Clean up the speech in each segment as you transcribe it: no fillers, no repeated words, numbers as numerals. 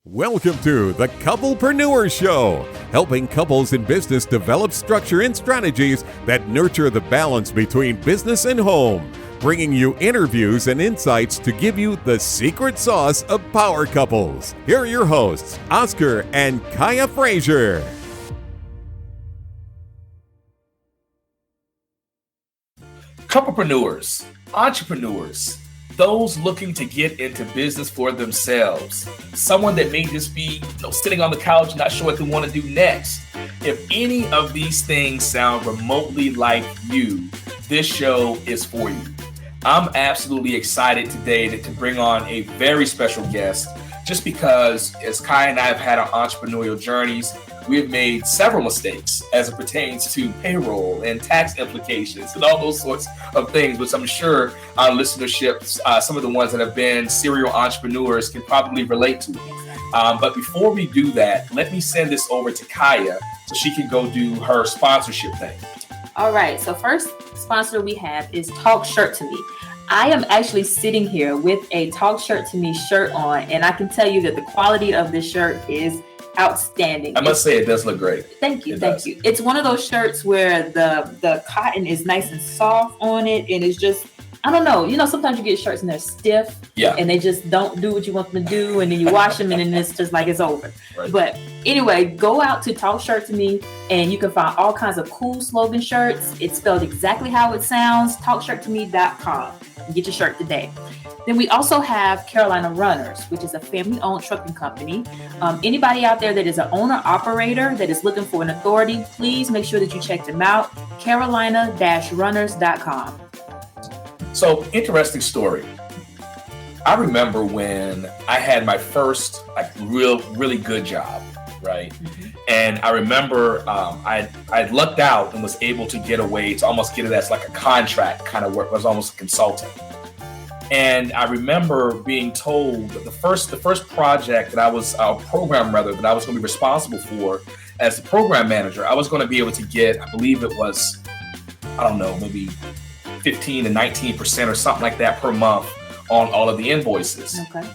Welcome to the Couple-preneurs Show, helping couples in business develop structure and strategies that nurture the balance between business and home, bringing you interviews and insights to give you the secret sauce of power couples. Here are your hosts, Oscar and Kaya Frazier. Couple-preneurs, entrepreneurs, those looking to get into business for themselves, someone that may just be sitting on the couch, not sure what they want to do next. If any of these things sound remotely like you, this show is for you. I'm absolutely excited today to bring on a very special guest, just because as Kai and I have had our entrepreneurial journeys, we have made several mistakes as it pertains to payroll and tax implications and all those sorts of things, which I'm sure our listenership, some of the ones that have been serial entrepreneurs, can probably relate to. But before we do that, let me send this over to Kaya so she can go do her sponsorship thing. All right. So first sponsor we have is Talk Shirt to Me. I am actually sitting here with a Talk Shirt to Me shirt on, and I can tell you that the quality of this shirt is outstanding. I must say it does look great. Thank you. It's one of those shirts where the cotton is nice and soft on it, and it's just, I don't know. Sometimes you get shirts and they're stiff, and they just don't do what you want them to do, and then you wash them, and then it's just like it's over. Right. But anyway, go out to Talk Shirt to Me, and you can find all kinds of cool slogan shirts. It's spelled exactly how it sounds. TalkShirtToMe.com. Get your shirt today. Then we also have Carolina Runners, which is a family-owned trucking company. Anybody out there that is an owner-operator that is looking for an authority, please make sure that you check them out. Carolina-runners.com. So, interesting story. I remember when I had my first really good job, right? Mm-hmm. And I remember I lucked out and was able to get away to almost get it as like a contract kind of work. I was almost a consultant. And I remember being told that the first project that I was program that I was going to be responsible for as the program manager, I was going to be able to get, I believe it was, I don't know, maybe 15 to 19% or something like that per month on all of the invoices. Okay.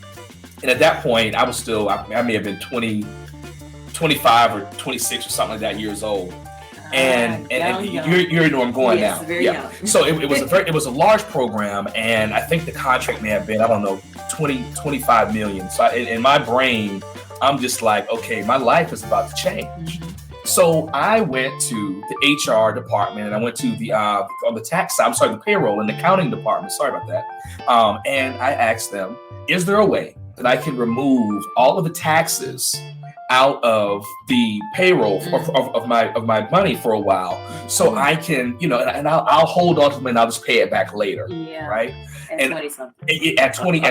And at that point, I was still, I may have been 25 or 26 or something like that years old. And you know where I'm going now. Young. So it was a large program, and I think the contract may have been, I don't know, 25 million. So in my brain, I'm just like, okay, my life is about to change. Mm-hmm. So I went to the HR department, and I went to the on the tax side, the payroll and accounting department. Sorry about that. And I asked them, is there a way that I can remove all of the taxes out of the payroll of my money for a while, so I can, and I'll hold on to them and I'll just pay it back later, right? At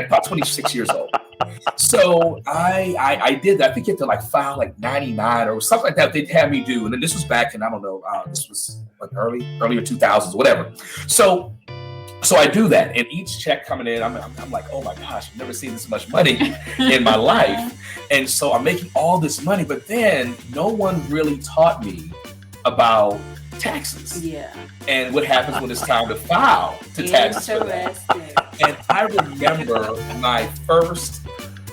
about 26 years old. So I did that. I think you had to file 99 or something like that they'd have me do. And then this was back in, I don't know, this was earlier 2000s, whatever. So I do that, and each check coming in, I'm like, oh my gosh, I've never seen this much money in my life. And so I'm making all this money, but then no one really taught me about taxes. Yeah. And what happens when it's time to file to taxes. And I remember my first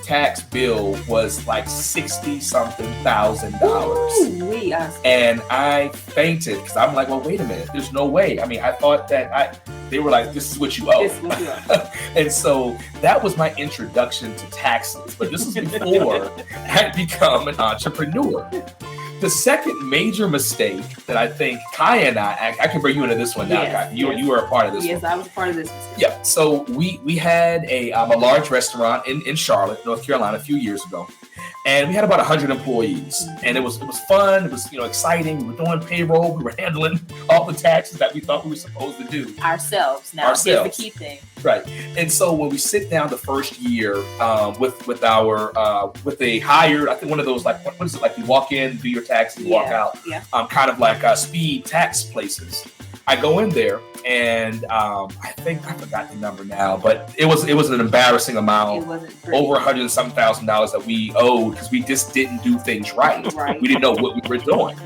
tax bill was $60,000. And I fainted because I'm like, well, wait a minute, there's no way. I mean, I thought that they were like, this is what you owe. And so that was my introduction to taxes. But this is before I had become an entrepreneur. The second major mistake that I think Kaya and I can bring you into this one now, Kaya. You were a part of this one. Yes, I was a part of this one. Yeah. So we had a large restaurant in Charlotte, North Carolina, a few years ago. And we had about 100 employees, and it was fun. It was exciting. We were doing payroll. We were handling all the taxes that we thought we were supposed to do ourselves. Now, here's the key thing. Right. And so when we sit down the first year with a hired, I think one of those what is it, you walk in, do your taxes, walk out. Yeah. Kind of like speed tax places. I go in there, and I think I forgot the number now, but it was an embarrassing amount. It wasn't over $100,000 that we owed because we just didn't do things right. We didn't know what we were doing.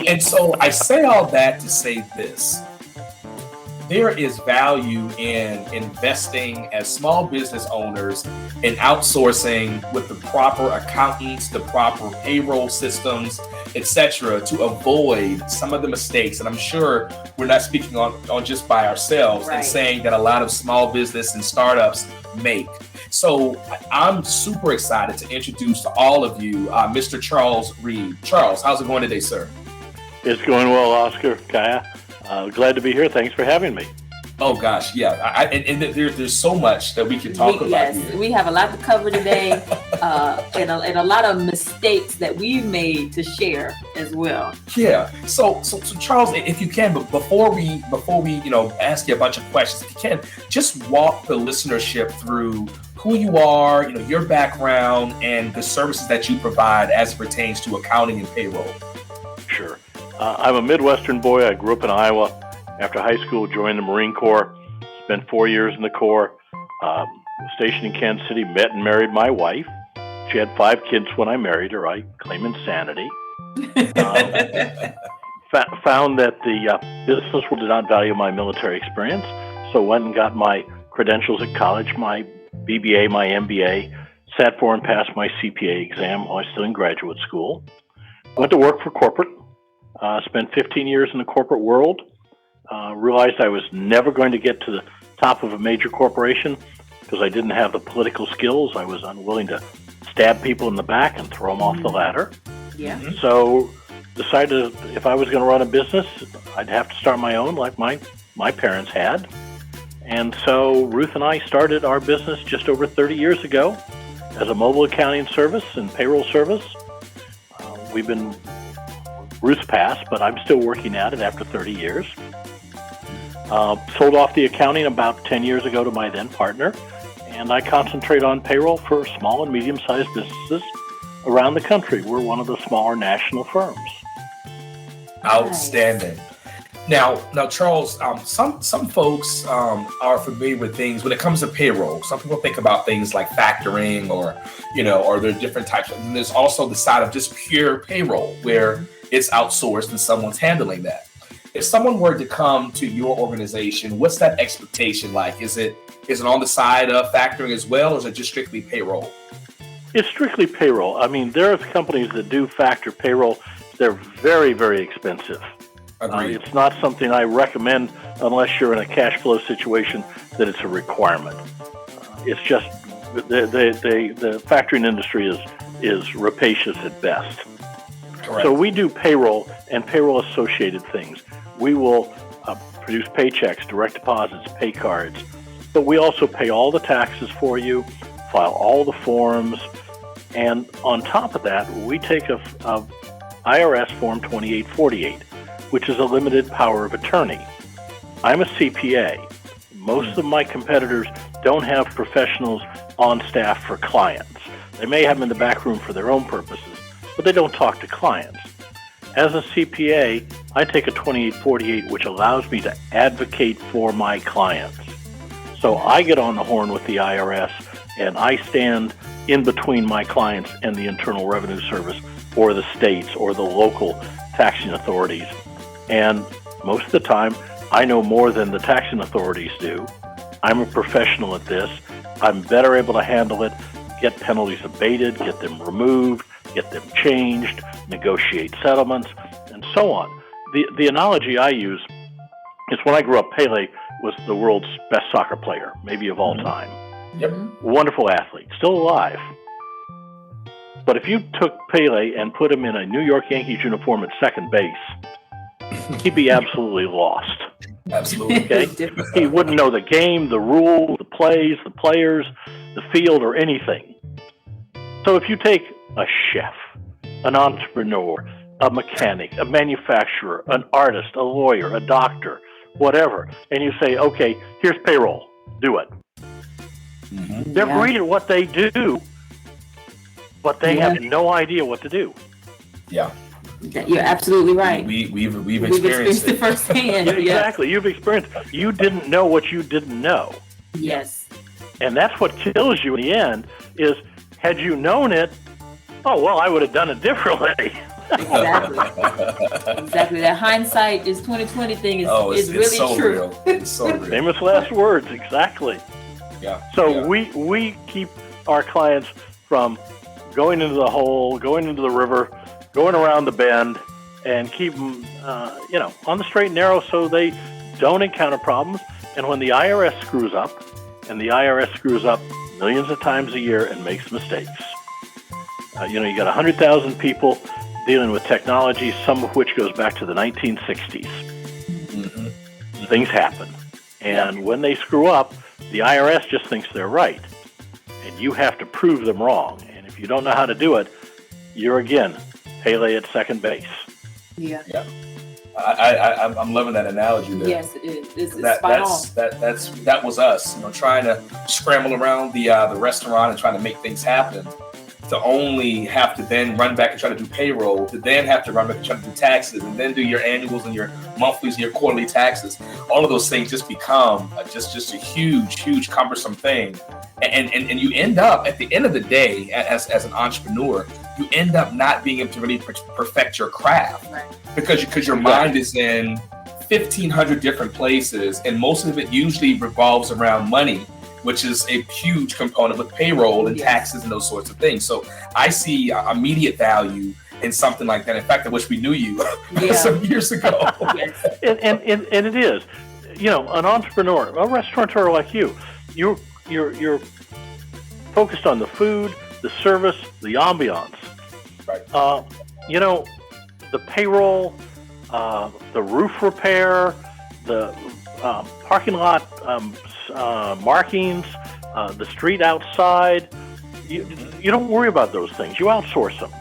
And so I say all that to say this. there is value in investing as small business owners in outsourcing with the proper accountants, the proper payroll systems, etc., to avoid some of the mistakes. And I'm sure we're not speaking on just by ourselves and saying that a lot of small business and startups make. So I'm super excited to introduce to all of you Mr. Charles Reed. Charles, how's it going today, sir? It's going well, Oscar, Kaya. Glad to be here. Thanks for having me. Oh gosh, yeah. And there's so much that we can talk about. Yes, here. We have a lot to cover today, and a lot of mistakes that we've made to share as well. Yeah. So Charles, if you can, but before we ask you a bunch of questions, if you can, just walk the listenership through who you are, your background, and the services that you provide as it pertains to accounting and payroll. Sure. I'm a Midwestern boy. I grew up in Iowa. After high school, joined the Marine Corps. Spent 4 years in the Corps. Was stationed in Kansas City. Met and married my wife. She had 5 kids when I married her. I claim insanity. Found that the business world did not value my military experience, so went and got my credentials at college, my BBA, my MBA, sat for and passed my CPA exam while I was still in graduate school. Went to work for corporate. Spent 15 years in the corporate world. Realized I was never going to get to the top of a major corporation because I didn't have the political skills. I was unwilling to stab people in the back and throw them off the ladder. Yeah. So decided if I was going to run a business, I'd have to start my own like my parents had. And so Ruth and I started our business just over 30 years ago as a mobile accounting service and payroll service. Ruth's passed, but I'm still working at it after 30 years. Sold off the accounting about 10 years ago to my then partner, and I concentrate on payroll for small and medium-sized businesses around the country. We're one of the smaller national firms. Outstanding. Now, Charles, some folks are familiar with things when it comes to payroll. Some people think about things like factoring or there are different types. And there's also the side of just pure payroll where it's outsourced and someone's handling that. If someone were to come to your organization, what's that expectation like? Is it on the side of factoring as well, or is it just strictly payroll? It's strictly payroll. I mean, there are companies that do factor payroll. They're very, very expensive. It's not something I recommend unless you're in a cash flow situation that it's a requirement. It's just the factoring industry is rapacious at best. Correct. So we do payroll and payroll associated things. We will produce paychecks, direct deposits, pay cards, but we also pay all the taxes for you, file all the forms, and on top of that, we take a IRS Form 2848, which is a limited power of attorney. I'm a CPA. Most of my competitors don't have professionals on staff for clients. They may have them in the back room for their own purposes, but they don't talk to clients. As a CPA, I take a 2848, which allows me to advocate for my clients. So I get on the horn with the IRS, and I stand in between my clients and the Internal Revenue Service or the states or the local taxing authorities. And most of the time, I know more than the taxing authorities do. I'm a professional at this. I'm better able to handle it, get penalties abated, get them removed, get them changed, negotiate settlements, and so on. The analogy I use is when I grew up, Pele was the world's best soccer player, maybe of all time. Yep. Wonderful athlete, still alive. But if you took Pele and put him in a New York Yankees uniform at second base, he'd be absolutely lost. Absolutely. Okay? He wouldn't know the game, the rules, the plays, the players, the field, or anything. So if you take a chef, an entrepreneur, a mechanic, a manufacturer, an artist, a lawyer, a doctor, whatever, and you say, okay, here's payroll, do it. Mm-hmm. They're great at what they do, but they have no idea what to do. Yeah. You're absolutely right. We've experienced it firsthand. Exactly. You've experienced it. You didn't know what you didn't know. Yes. And that's what kills you in the end is, had you known it, oh, well, I would have done it differently. Exactly. That hindsight is 2020 thing is really so true. Real. It's so real. Famous last words, exactly. Yeah. So we keep our clients from going into the hole, going into the river, going around the bend, and keep them, on the straight and narrow so they don't encounter problems. And when the IRS screws up, and the IRS screws up millions of times a year and makes mistakes. You got 100,000 people dealing with technology, some of which goes back to the 1960s. Mm-hmm. Things happen. And when they screw up, the IRS just thinks they're right. And you have to prove them wrong. And if you don't know how to do it, you're again Pele at second base. Yeah. I'm loving that analogy there. Yes, it is. It's spot on. That was us, trying to scramble around the restaurant and trying to make things happen, to only have to then run back and try to do payroll, to then have to run back and try to do taxes, and then do your annuals and your monthlies and your quarterly taxes. All of those things just become just a huge cumbersome thing. And you end up, at the end of the day, as an entrepreneur, you end up not being able to really perfect your craft, right? because your mind is in 1,500 different places, and most of it usually revolves around money, which is a huge component with payroll and taxes and those sorts of things. So I see immediate value in something like that. In fact, I wish we knew you some years ago. and it is, an entrepreneur, a restaurateur like you're focused on the food, the service, the ambiance. Right. The payroll, the roof repair, the parking lot markings, the street outside. You don't worry about those things. You outsource them.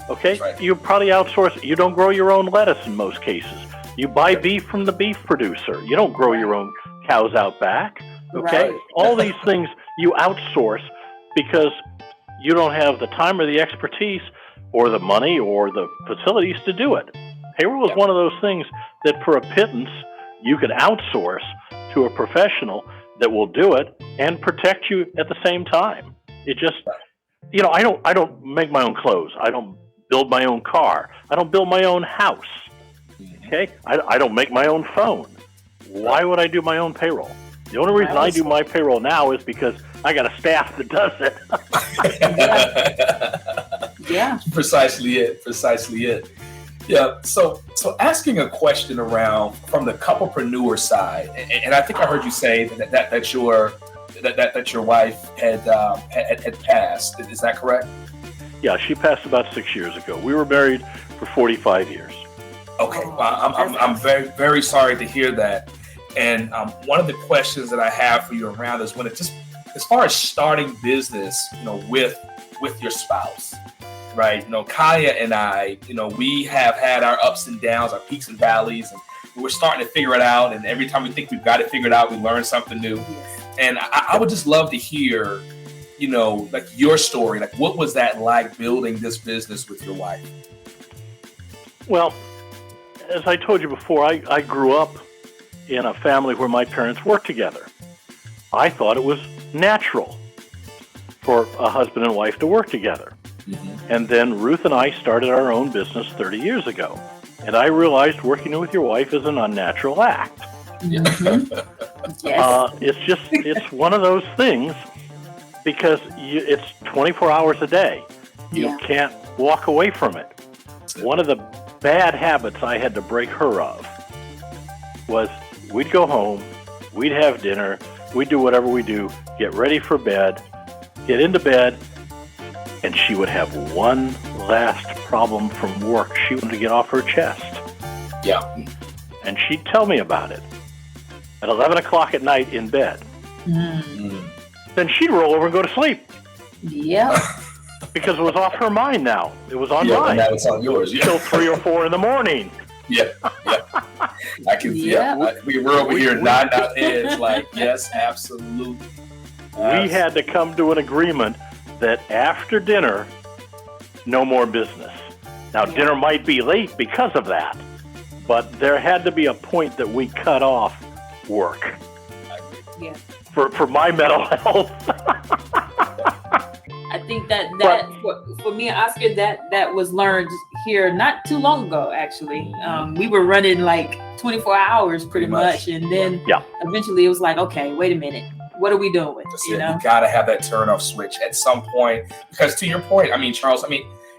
Okay? Right. You probably outsource. You don't grow your own lettuce in most cases. You buy beef from the beef producer. You don't grow your own cows out back. Okay? Right. All these things you outsource because you don't have the time or the expertise or the money or the facilities to do it. Payroll is one of those things that for a pittance, you can outsource to a professional that will do it and protect you at the same time. It just, I don't make my own clothes. I don't build my own car. I don't build my own house. Okay? I don't make my own phone. Why would I do my own payroll? The only reason I do my payroll now is because I got a staff that does it. Yeah. Precisely it. Yeah. So asking a question around from the couple-preneur side, and I think I heard you say that your wife had passed. Is that correct? Yeah, she passed about 6 years ago. We were married for 45 years. Okay. I'm very, very sorry to hear that. And one of the questions that I have for you around is when it just, as far as starting business, with your spouse, right? Kaya and I, we have had our ups and downs, our peaks and valleys, and we're starting to figure it out. And every time we think we've got it figured out, we learn something new. And I would just love to hear, like your story, like what was that like building this business with your wife? Well, as I told you before, I grew up in a family where my parents worked together. I thought it was natural for a husband and wife to work together. Mm-hmm. And then Ruth and I started our own business 30 years ago. And I realized working with your wife is an unnatural act. Mm-hmm. It's one of those things because it's 24 hours a day. You can't walk away from it. One of the bad habits I had to break her of was we'd go home, we'd have dinner, we'd do whatever we do, get ready for bed, get into bed, and she would have one last problem from work she wanted to get off her chest. Yeah. And she'd tell me about it at 11 o'clock at night in bed. Mm. Then she'd roll over and go to sleep. Yeah. Because it was off her mind now. It was on mine. Now it's on yours. Yeah. Till 3 or 4 in the morning. Yeah. I can. We were over here nodding our heads like, yes, absolutely. We had to come to an agreement that after dinner, no more business. Now, dinner might be late because of that, but there had to be a point that we cut off work. Yeah. For my mental health. I think that for me and Oscar, that was learned here not too long ago, actually. We were running like 24 hours pretty much. And then eventually it was like, okay, wait a minute. What are we doing with it? You got to have that turn off switch at some point, because to your point, I mean, Charles,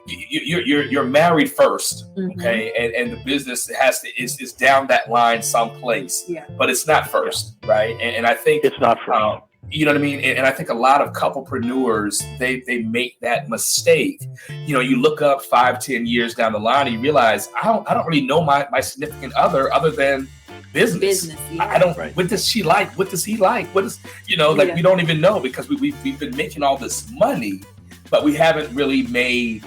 you're married first, okay, and the business is down that line someplace, but it's not first, right? And I think it's not first. You know what I mean? And I think a lot of couplepreneurs, they make that mistake. You look up 5-10 years down the line and you realize, I don't really know my significant other than business. I don't. Right. What does she like? What does he like? What is we don't even know, because we've been making all this money, but we haven't really made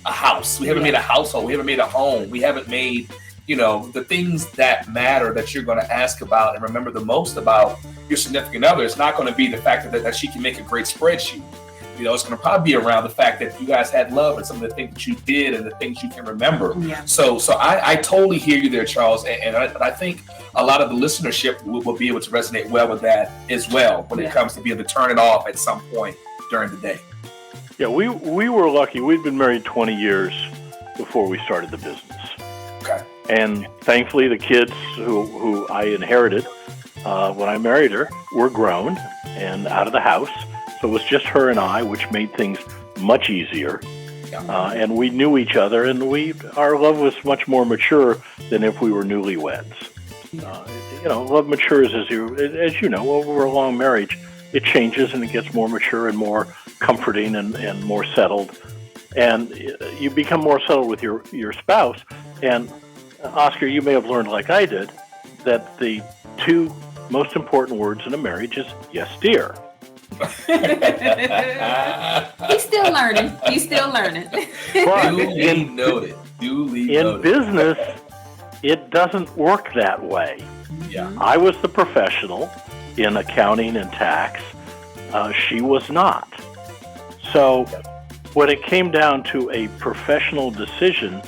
a house. We haven't made a household. We haven't made a home. We haven't made the things that matter, that you're going to ask about and remember the most about your significant other. It's not going to be the fact that she can make a great spreadsheet. It's going to probably be around the fact that you guys had love and some of the things that you did and the things you can remember. Yeah. So I totally hear you there, Charles. And I think a lot of the listenership will be able to resonate well with that as well when it comes to being able to turn it off at some point during the day. Yeah, we were lucky. We'd been married 20 years before we started the business. Okay. And thankfully, the kids who I inherited when I married her were grown and out of the house. So it was just her and I, which made things much easier. And we knew each other, and our love was much more mature than if we were newlyweds. Love matures as you know, over a long marriage. It changes and it gets more mature and more comforting and more settled. And you become more settled with your spouse. And Oscar, you may have learned, like I did, that the two most important words in a marriage is yes, dear. He's still learning. But Duly noted. In business, it doesn't work that way. Yeah. I was the professional in accounting and tax. She was not. So when it came down to a professional decision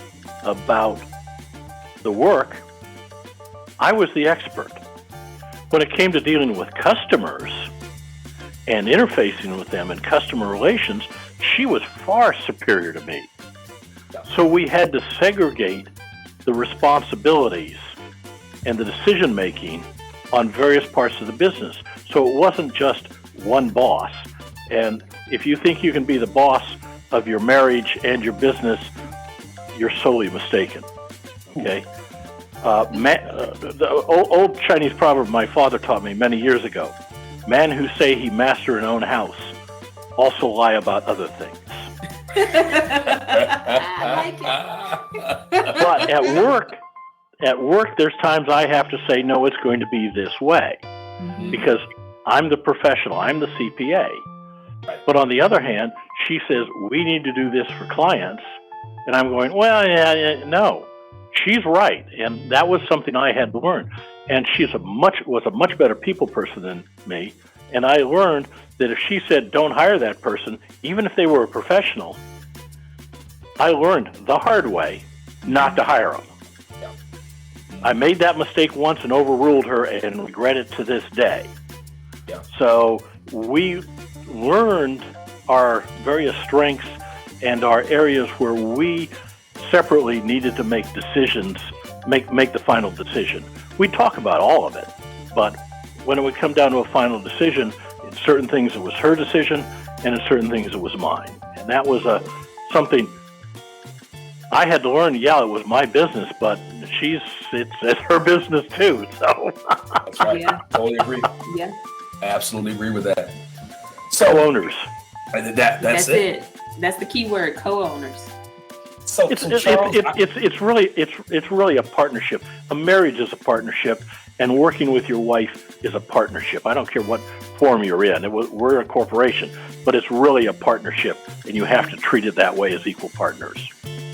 about the work, I was the expert. When it came to dealing with customers and interfacing with them in customer relations, she was far superior to me. So we had to segregate the responsibilities and the decision-making on various parts of the business. So it wasn't just one boss. And if you think you can be the boss of your marriage and your business, you're solely mistaken. Okay? The old Chinese proverb my father taught me many years ago: men who say he master an own house also lie about other things. I like it. But at work, there's times I have to say, no, it's going to be this way, because I'm the professional, I'm the CPA. But on the other hand, she says, we need to do this for clients. And I'm going, well, no, she's right. And that was something I had to learn. And was a much better people person than me. And I learned that if she said, don't hire that person, even if they were a professional, I learned the hard way not to hire them. I made that mistake once and overruled her and regret it to this day. Yeah. So we learned our various strengths and our areas where we separately needed to make decisions, make the final decision. We talk about all of it, but when it would come down to a final decision, in certain things it was her decision, and in certain things it was mine. And that was something I had to learn. Yeah, it was my business, but it's her business too. So that's right. Yeah. Totally agree. Yeah. I absolutely agree with that. So co-owners. That's it. That's the key word, co-owners. So Charles, it's really a partnership. A marriage is a partnership, and working with your wife is a partnership. I don't care what form you're in. We're a corporation, but it's really a partnership, and you have to treat it that way as equal partners.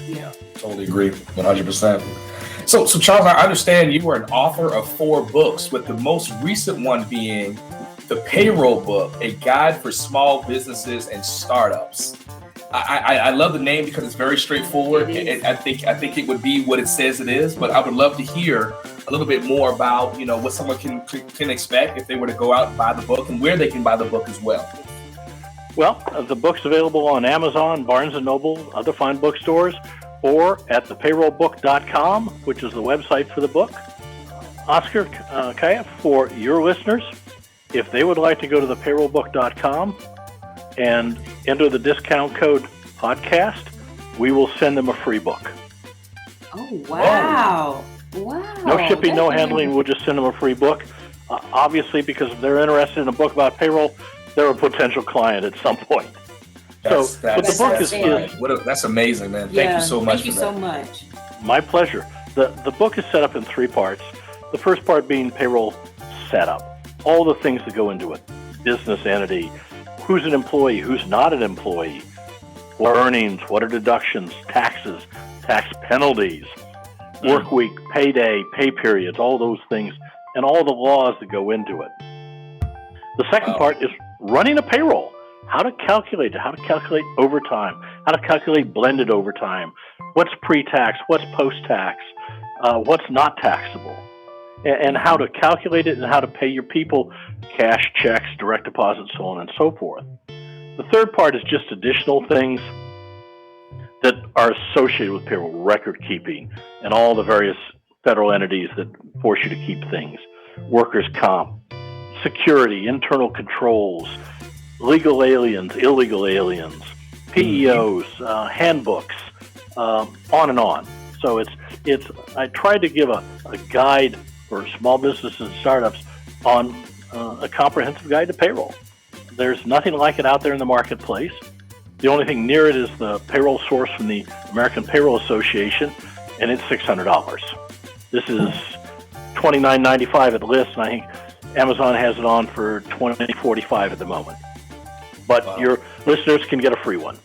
Yeah, totally agree, 100%. So Charles, I understand you were an author of 4 books, with the most recent one being the Payroll Book, a guide for small businesses and startups. I love the name because it's very straightforward. I think it would be what it says it is, but I would love to hear a little bit more about what someone can expect if they were to go out and buy the book, and where they can buy the book as well. Well, the book's available on Amazon, Barnes & Noble, other fine bookstores, or at the payrollbook.com, which is the website for the book. Oscar, Kaya, for your listeners, if they would like to go to the payrollbook.com and enter the discount code podcast, we will send them a free book. Oh, wow. Wow. No shipping, no handling. We'll just send them a free book. Obviously, because if they're interested in a book about payroll, they're a potential client at some point. That's amazing, man. Thank you so much. Thank you so much. My pleasure. The book is set up in 3 parts. The first part being payroll setup, all the things that go into it. Business entity, who's an employee, who's not an employee, what are earnings, what are deductions, taxes, tax penalties, work week, payday, pay periods, all those things, and all the laws that go into it. The second part is running a payroll. How to calculate it, how to calculate overtime, how to calculate blended overtime, what's pre-tax, what's post-tax, what's not taxable, and how to calculate it and how to pay your people cash, checks, direct deposits, so on and so forth. The third part is just additional things that are associated with payroll, record keeping, and all the various federal entities that force you to keep things, workers' comp, security, internal controls, legal aliens, illegal aliens, PEOs, handbooks, on and on. So I tried to give a guide for small businesses and startups on a comprehensive guide to payroll. There's nothing like it out there in the marketplace. The only thing near it is the payroll source from the American Payroll Association, and it's $600. This is $29.95 at list, and I think Amazon has it on for $20.45 at the moment. But your listeners can get a free one.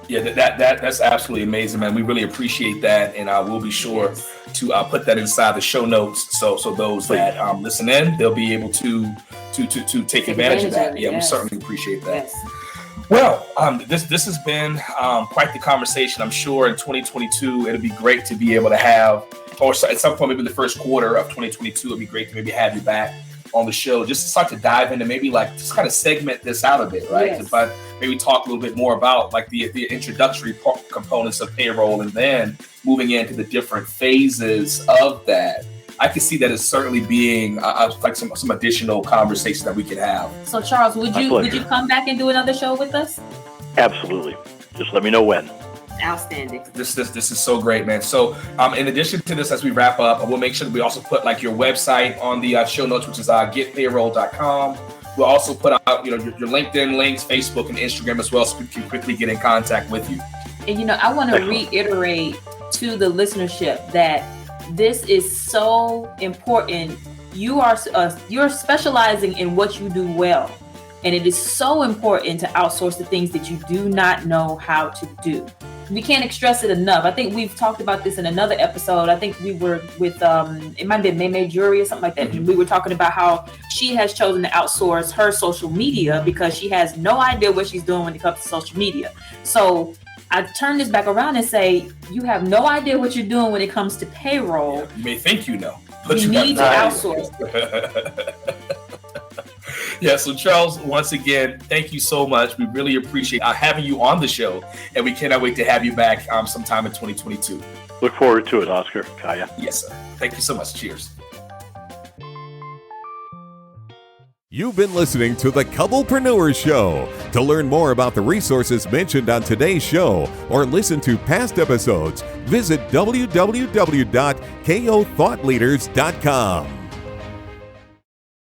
Yeah, that's absolutely amazing, man. We really appreciate that, and we'll be sure to put that inside the show notes, so those that listen in, they'll be able to take advantage of that. Yeah, we certainly appreciate that. Yes. Well, this has been quite the conversation. I'm sure in 2022 it'll be great to be able to have, or at some point maybe in the first quarter of 2022, it'd be great to maybe have you back on the show just to start to dive into maybe like just kind of segment this out a bit, right? Yes. But maybe talk a little bit more about like the introductory components of payroll, and then moving into the different phases of that. I can see that as certainly being like some additional conversation that we could have. So Charles, would you come back and do another show with us? Absolutely. Just let me know when. Outstanding. This is so great, man. So in addition to this, as we wrap up, we'll make sure that we also put like your website on the show notes, which is GetPayroll.com. We'll also put out your LinkedIn links, Facebook and Instagram as well, so we can quickly get in contact with you. And I want to reiterate to the listenership that this is so important. You're specializing in what you do well, and it is so important to outsource the things that you do not know how to do. We can't stress it enough. I think we've talked about this in another episode. I think we were with, it might have been May Jury or something like that. And we were talking about how she has chosen to outsource her social media because she has no idea what she's doing when it comes to social media. So I turn this back around and say, you have no idea what you're doing when it comes to payroll. Yeah, you may think you know, but you need to outsource. Yeah, so Charles, once again, thank you so much. We really appreciate having you on the show, and we cannot wait to have you back sometime in 2022. Look forward to it, Oscar, Kaya. Yes, sir. Thank you so much. Cheers. You've been listening to the Couple-preneurs Show. To learn more about the resources mentioned on today's show or listen to past episodes, visit www.kothoughtleaders.com.